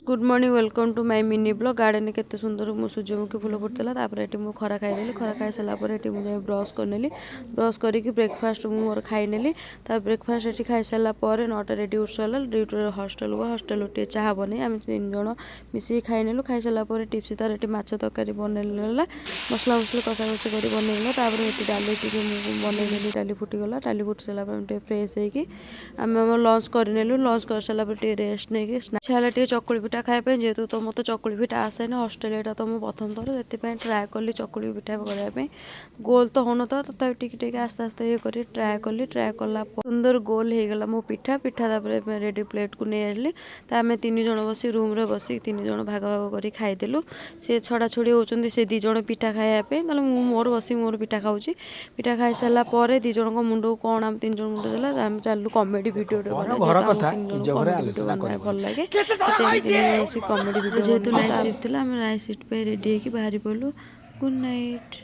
Good morning welcome to my mini blog garden में केते सुंदर मो सूर्यमुखी फूल फुटला ये खरा खाईदेली खरा खाई सारापर ये ब्रश करनेली ब्रश करके ब्रेकफास्ट मोर खाईनेली ब्रेकफास्ट ये खाई सारापर 9टा ड्यूटी सरला ड्यूटी हस्टेल को हस्टेल टे चाह बन आम 3 जन मिसिकी खाईनेलु खाई सारापर टिप्सी तार ये माछ तरकारी बनला मसला मसला कषा कषि कर बनईगला डाली बनईली डाली फुटीगला डाली फुटी सारापर फ्रेश होम लंच करनेलु लंच कर सारापर रेस्ट नहीं इच्छा चकुली पिठा खाया जेहेतु तो मत चकुली पिठा आसे ना हस्टेल यहाँ तो मुझे प्रथम थर से ट्राए कली चकुली पिठा करने गोल तो हो ना तथा टे आस्ते आस्ते ये कर ट्राए कली ट्राए कला सुंदर गोल हो गला मो पिठा पिठा रेडी प्लेट को नहीं आसली तो आम 3 जन बस रूम रे बस 3 जन भाग भाग कर खाईदेलु सी छड़ा छुड़ी होती से 2 जन पिठा खायापी मोर बस मोर पिठा खाऊँ पिठा खाई सारापर 2 जन मुंड को कौन आम 3 जन मुंड देला चलू कमेडी भिडियो भल लगे कमेडी भिडियो जेहेतु नाइट सिफ्ट थी आम नाइट सिफ्ट पे रेडी होकर बाहरी पड़ू गुड नाइट।